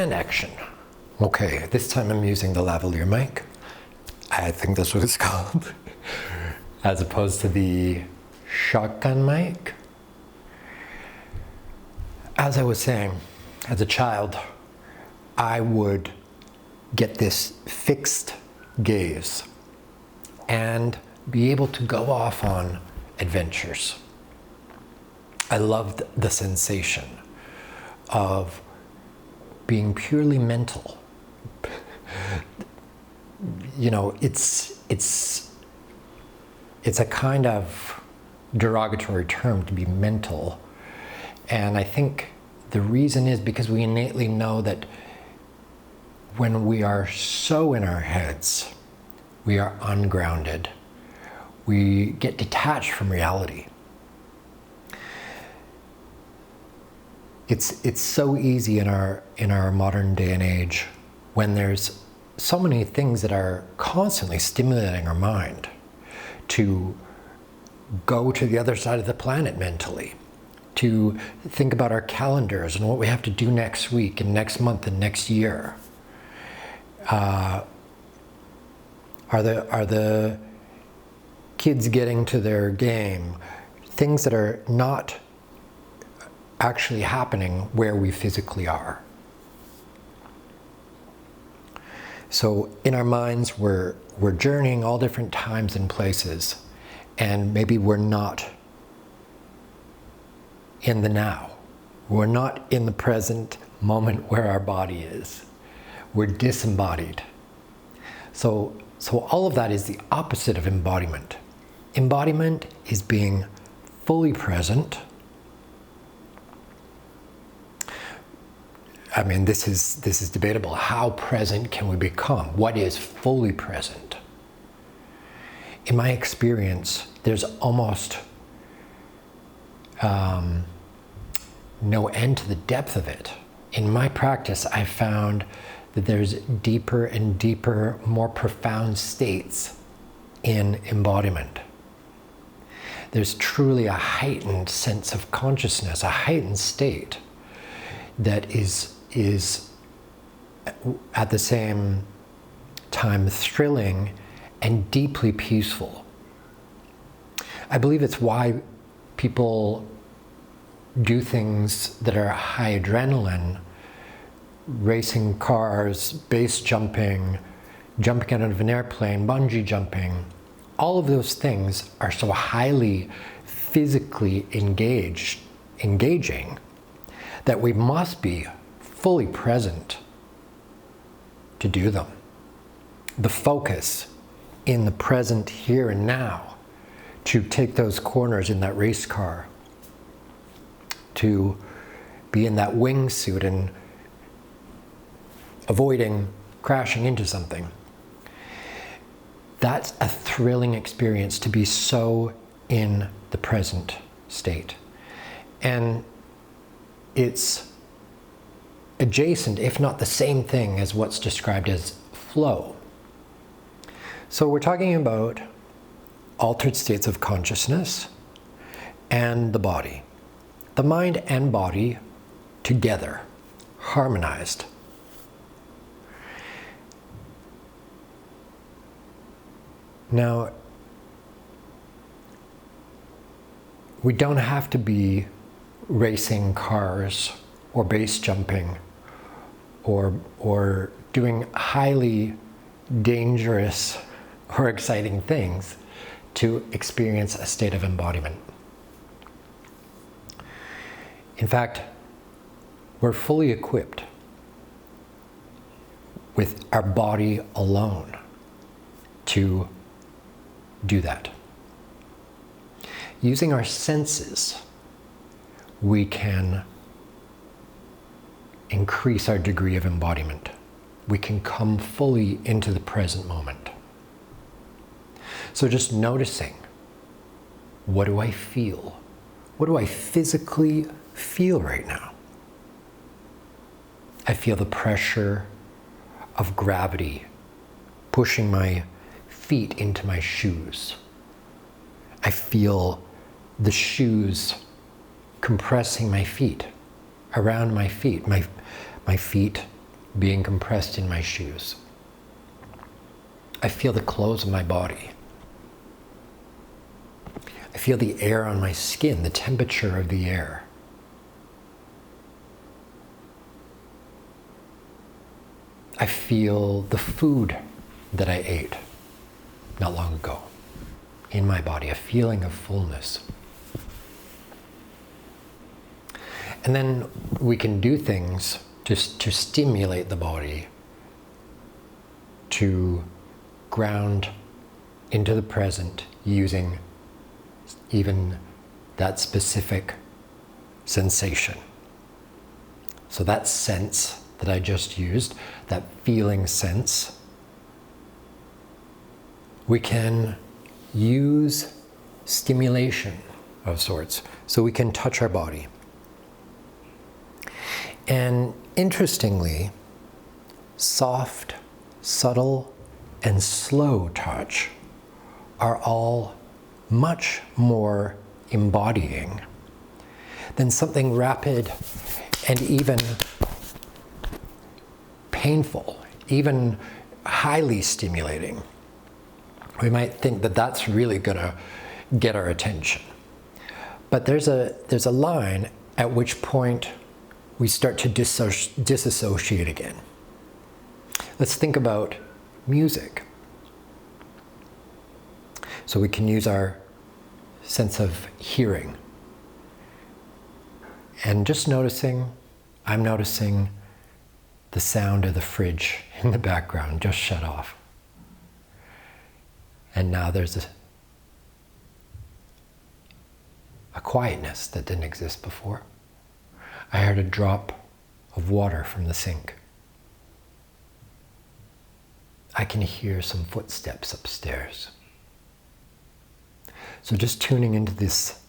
and action. Okay, this time I'm using the lavalier mic. I think that's what it's called. As opposed to the shotgun mic. As I was saying, as a child, I would get this fixed gaze and be able to go off on adventures. I loved the sensation of being purely mental. You know, it's a kind of derogatory term to be mental. And I think the reason is because we innately know that when we are so in our heads, we are ungrounded. We get detached from reality. It's so easy in our modern day and age when there's so many things that are constantly stimulating our mind to go to the other side of the planet mentally, to think about our calendars and what we have to do next week and next month and next year. Are the kids getting to their game? Things that are not actually happening where we physically are. So in our minds, we're journeying all different times and places, and maybe we're not in the now. We're not in the present moment where our body is. We're disembodied. So all of that is the opposite of embodiment. Embodiment is being fully present. I mean, this is debatable. How present can we become? What is fully present? In my experience, there's almost no end to the depth of it. In my practice, I found that there's deeper and deeper, more profound states in embodiment. There's truly a heightened sense of consciousness, a heightened state that is at the same time thrilling and deeply peaceful. I believe it's why people do things that are high adrenaline, racing cars, base jumping, jumping out of an airplane, bungee jumping. All of those things are so highly physically engaging that we must be fully present to do them. The focus in the present here and now to take those corners in that race car, to be in that wingsuit and avoiding crashing into something. That's a thrilling experience, to be so in the present state. And it's adjacent, if not the same thing, as what's described as flow. So we're talking about altered states of consciousness and the body. The mind and body together, harmonized. Now, we don't have to be racing cars or base jumping or doing highly dangerous or exciting things to experience a state of embodiment. In fact, we're fully equipped with our body alone to do that. Using our senses, we can increase our degree of embodiment. We can come fully into the present moment. So just noticing, what do I feel? What do I physically feel right now? I feel the pressure of gravity pushing my feet into my shoes. I feel the shoes compressing my feet, around my feet. My feet being compressed in my shoes. I feel the clothes of my body. I feel the air on my skin, the temperature of the air. I feel the food that I ate not long ago in my body, a feeling of fullness. And then we can do things just to stimulate the body to ground into the present using even that specific sensation. So that sense that I just used, that feeling sense, we can use stimulation of sorts. So we can touch our body. And interestingly, soft, subtle, and slow touch are all much more embodying than something rapid and even painful, even highly stimulating. We might think that that's really going to get our attention. But there's a line at which point we start to disassociate again. Let's think about music. So we can use our sense of hearing. And just noticing, I'm noticing the sound of the fridge in the background just shut off. And now there's a quietness that didn't exist before. I heard a drop of water from the sink. I can hear some footsteps upstairs. So just tuning into these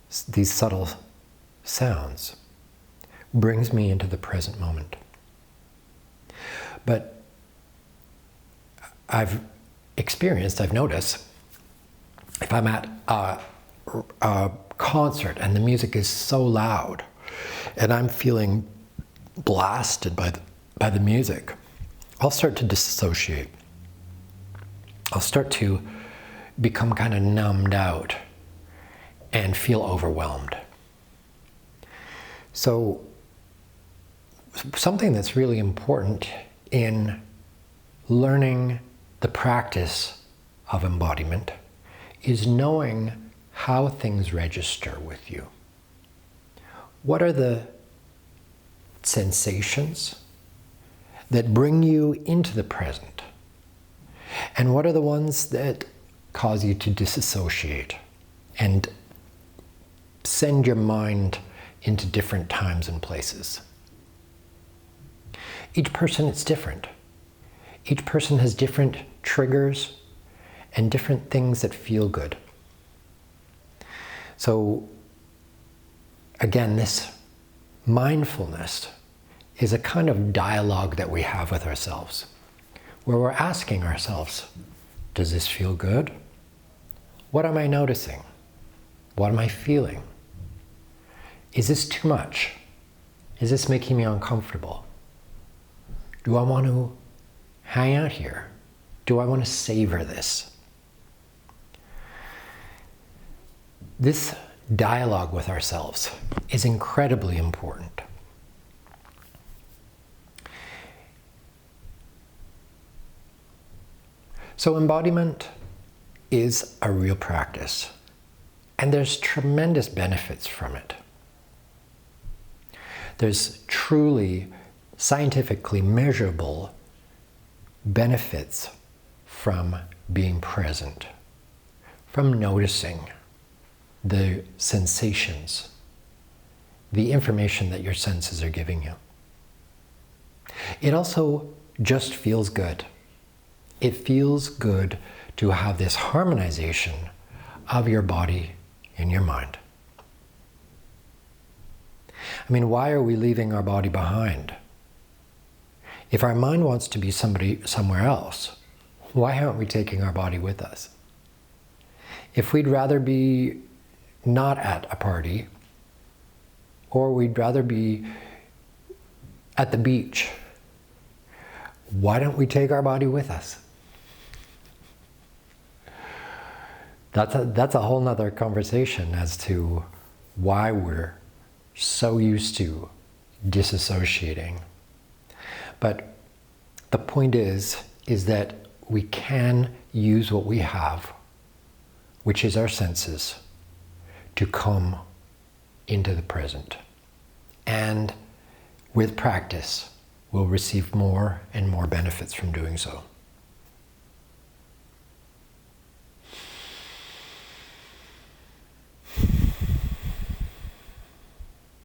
subtle sounds brings me into the present moment. But I've noticed, if I'm at a concert and the music is so loud and I'm feeling blasted by the music, I'll start to disassociate. I'll start to become kind of numbed out and feel overwhelmed. So something that's really important in learning the practice of embodiment is knowing how things register with you. What are the sensations that bring you into the present? And what are the ones that cause you to disassociate and send your mind into different times and places? Each person is different. Each person has different triggers and different things that feel good. So again, this mindfulness is a kind of dialogue that we have with ourselves, where we're asking ourselves, does this feel good? What am I noticing? What am I feeling? Is this too much? Is this making me uncomfortable? Do I want to hang out here? Do I want to savor this? This dialogue with ourselves is incredibly important. So embodiment is a real practice, and there's tremendous benefits from it. There's truly scientifically measurable benefits from being present, from noticing the sensations, the information that your senses are giving you. It also just feels good. It feels good to have this harmonization of your body and your mind. I mean, why are we leaving our body behind? If our mind wants to be somewhere else, why aren't we taking our body with us? If we'd rather be not at a party, or we'd rather be at the beach, why don't we take our body with us? That's a whole nother conversation as to why we're so used to disassociating. But the point is that we can use what we have, which is our senses, to come into the present. And with practice, we'll receive more and more benefits from doing so.